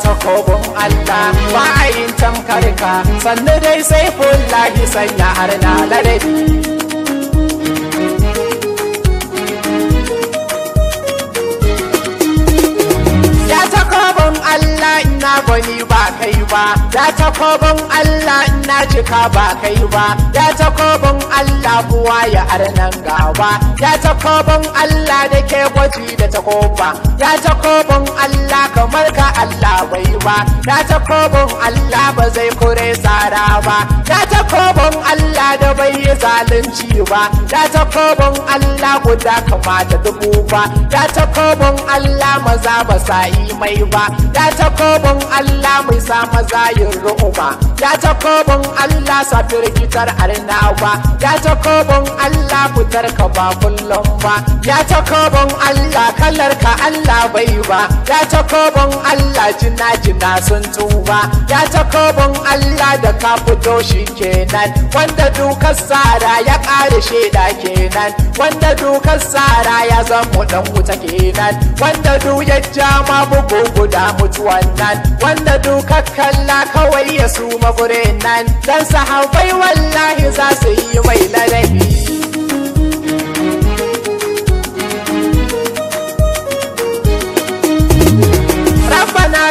takobin Allah ba a yin tamkar ka sannu dai sai fullahi sanya har na ladabi ya takobin Allah ina gwani ba kai ba ya takobin Allah ina cika ba kai ba ya takobin Allah buwa ya arnan gaba ya takobin Allah da ke gwaji da takoba ya takobin Allah kamar ka Allah bai ba ya takobin Allah ba zai kure tsara ba ya takobin Allah da bai yi zalunci ba ya takobin Allah guda kamata dubu ba ya takobin Allah maza ba sa yi mai ba ya takobin Allah mai sa maza yin ru'uba ya takobin Allah sa firgitar arnawa ya takobin Allah fitar ka ba kullum ba ya takobin Allah kallar ka Allah bai ba ya takobin Allah jina sun tuba ya takobin Allah da ka fito shi kenan wanda dukar sara ya ƙare sheda kenan wanda dukar sara ya zama dan wuta kenan wanda du ya jama bugu guda mutuwan nan wanda dukar kalla kawai ya suma gurin nan dan sahabbai wallahi za su yi mai ladabi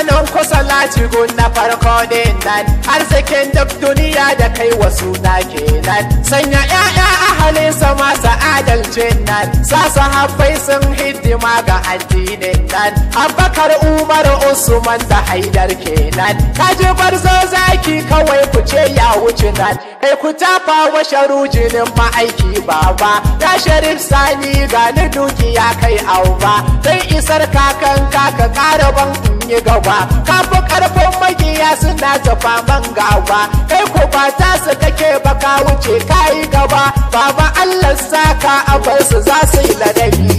nan kusa lati na farko din nan arzikin duk duniya da kai wasu na kenan sanya ƴaƴa ahalinsa masu adalcin nan sa sahabbai sun hidima ga addinin nan Abubakar Umar Usman da Haidar kenan kaji barzo zaki kawai ku ce ya wuce nan kai ku tafa wa sharujinin ma'aiki baba ya Sharif Sani ga ni dukiya kai auba sai isar kakan ka ƙara ban yi gaba kafi karfin magiya suna tafa man gawa kai ko ba ta su kake ba ka wuce kai gaba baba Allah saka a bar su za su yi ladabi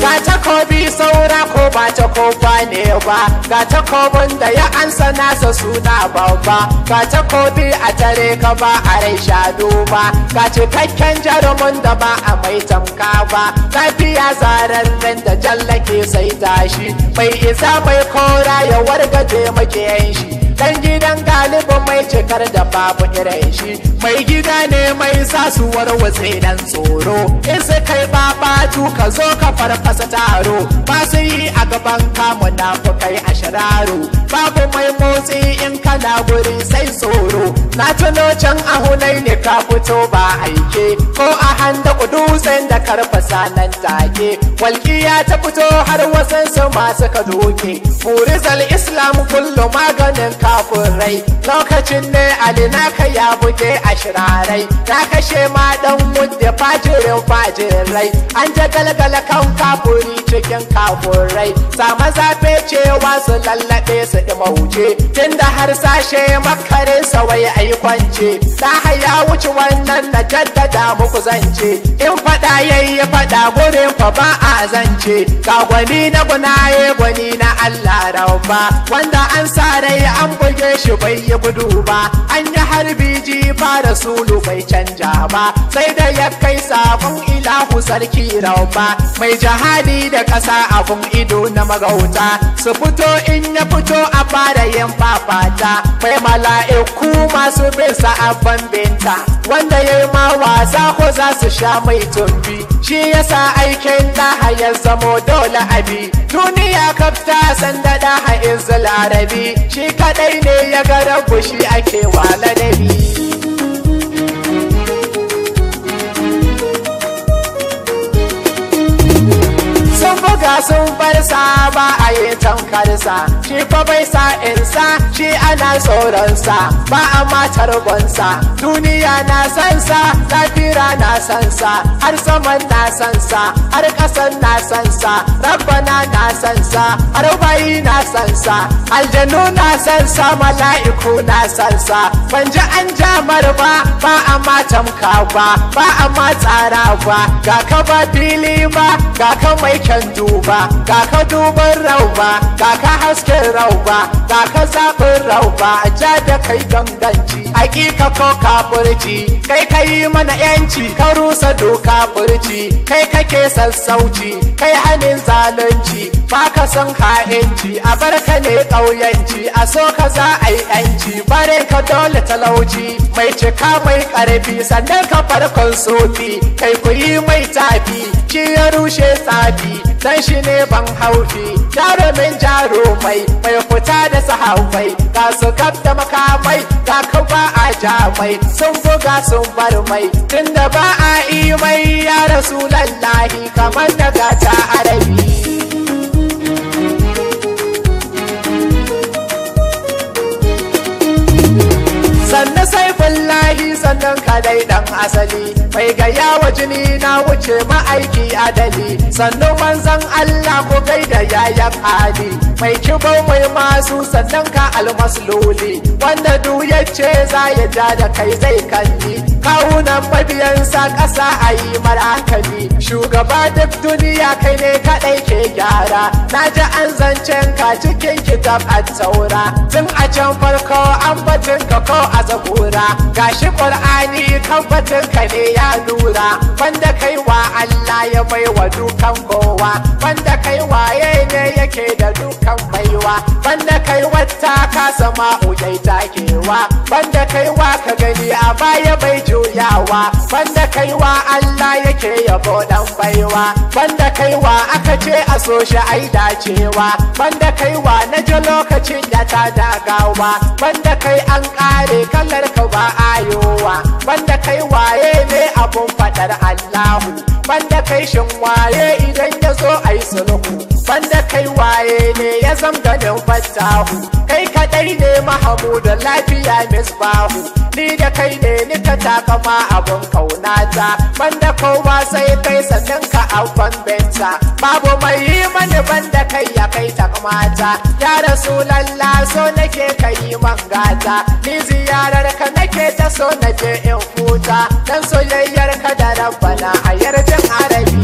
ga takobi saura ko ba takoba ne ba ga takobin da ya ansa nasa suna babba ga takobi a tare ka ba a rai shado ba ga cikakken jarumin da ba a mai tamka ba lafiya zararren da jallake sai tashi mai isa mai kora ya wargaje makiyan shi dan gidan galibin mai cikar da babu irin shi mai gida ne mai sasuwar watsi dan tsoro in su kai babatu ka zo ka farfasa taro ba su yi a gaban kamu na fukai a shiraro babu mai motsi in kana guri sai tsoro na tuno can a hunai ne ka fito ba aike ko a handa kudutsen da karfasa nan take walƙiya ta fito har wasan su masu ka doke murizal islam kullum maganin kafin rai lokacin ne ali naka ya buge a shirarai na kashe ma dan wanda fajirin rai an ja galgala kan kafuri cikin kafurai sama zafe cewa su lallabe su dimauce tunda har sashe makarin sawai ayi kwance ta haya wuce wannan na jaddada muku zance in fada yayi fada gurin fa ba a zance ga gwani na gunaye gwani na Allah rabba wanda an sa rai an buge shi bai yi gudu ba an yi harbi jifa rasulu bai canja ba sai da ya kai sabon ilahu sarki rabba mai jihadi da ƙasa abun ido na magauta su fito in ya fito a fara yin fafata mai mala'iku masu bin sa'abban binta wanda ya yi ma wasa ko za su sha mai tumbi shi yasa aikin daha ya zamo dole abi duniya kafta sanda daha izul arabi shi kadai ne ya ga rabu shi ake wala dabi buga sun bar sa ba a yi tankarsa shi fa bai sa insa shi ana tsoronsa ba a matar gonsa duniya na sansa lafira na sansa har saman na sansa har kasan na sansa rabbana na sansa har bayi na sansa aljanu na sansa mala'iku na sansa ban ji an jamar ba a matamka ba a ma tsara ba ga ka ba fili ba ga ka mai kyan duba ga ka duban rauba ga ka hasken rauba ga ka zaɓin rauba ja da kai ganganci hakika ko kafurci kai kai mana yanci ka rusa doka furci kai kake sassauci kai hanin zalunci ba ka san ha'inci a barka ne ƙauyanci a so ka za a yi yanci bare ka dole talauci mai cika mai ƙarfi sannan ka farkon sofi kai ku yi mai tafi shi ya rushe tsafi dan shi ne ban haufi jarumin jarumai mai fita da sahabbai ga su kaf da makamai ga ka ba a jamai sun buga sun bar mai tunda ba a yi mai ya rasulallahi kamar da gata arabi sannan saifullahi sannan ka dai dan asali mai gaya wa jini na wuce ma'aiki adali sannan manzan Allah ko gaida yayan Ali mai kibau mai masu sannan ka almasloli wanda duk yace za ya ja da kai zai kalli kawunan mabiyansa ƙasa a yi mara hankali shugaba duk duniya kai ne kaɗai ke gyara na ji an zancen ka cikin kitab at-taura tun a can farko an batun ka ko a zabura gashi qur'ani kan batun ka ne ya lura banda kai wa Allah ya bai wa dukan kowa banda kai waye ne yake da dukan baiwa banda kai wata ka sama ujai takewa banda kai wa ka gani a baya bai juyawa banda kai wa Allah yake yabo dan baiwa banda kai wa aka ce a so shi ai dacewa banda kai wa na ji lokacin ya ta dagawa banda kai an kare kallar ka ba ayowa banda kai waye ne abun fadar Allahu banda kai shin waye idan ya zo ai sulhu banda kai waye ne ya zamganin fattahu kai kadai ne Mahamudu lafiya misbahu ni da kai ne nika takama abun kaunata banda kowa sai kai sannan ka abban benta babu mai yi mani banda kai ya kai takamata ya rasulallah so nake kai mangata ni ziyarar ka nake ta so naje in futa dan soyayyar ka da rabbana a yarjin arabi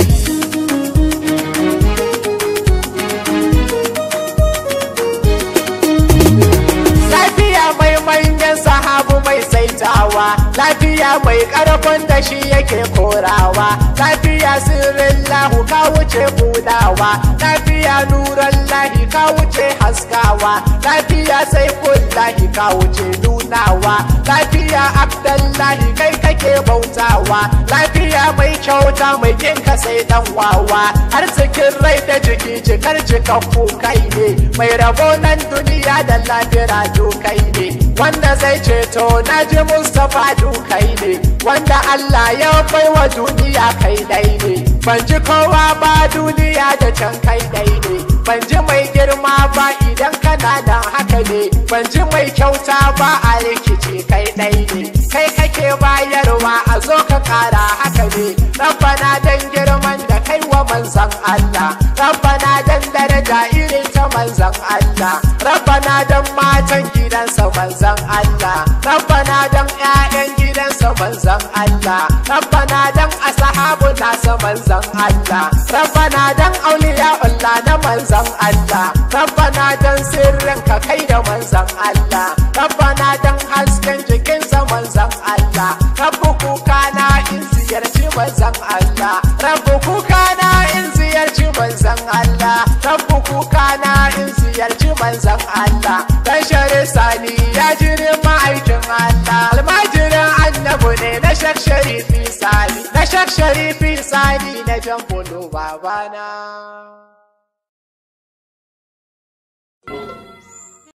mai manyan sahabu mai saitawa lafiya mai karfin da shi yake korawa lafiya sirrin lahu ka wuce budawa lafiya nuran lahi ka wuce haskawa lafiya saifullahi ka wuce nunawa lafiya abdallahi kai kake bautawa lafiya mai kyauta mai kinka sai dan wawa har cikin rai da jiki cikar cikakku kai ne mai rabo nan duniya da lafiya kai ne wanda zai ceto naji Mustapha dukai ne wanda Allah ya bai wa duniya kai dai ne ban ji kowa ba duniya da can kai dai ne ban ji mai girma ba idan kana dan haka ne ban ji mai kyauta ba a rikici kai dai ne kai kake bayarwa a zo ka kara haka ne rabbana dan girman da kai wa manzan Allah rabbana dan daraja irin ta manzan Allah rabbana dan matan gidansa manzan Allah rabbana dan ƴaƴan gidansa manzan Allah rabbana dan ashabu nasa manzan Allah rabbana dan auliya Allah na manzan Allah rabbana dan sirrin ka kai da manzan Allah rabbana dan hasken jikinsa manzan Allah rabbu kuka na in ziyarci manzan Allah rabbu kuka na in ziyarci manzan Allah rabbu kuka na in ziyarci manzan Allah dan shari sani ya jiri ma'aikin Allah almajirin annabu ne na shak sharifi sani na jan bulu babana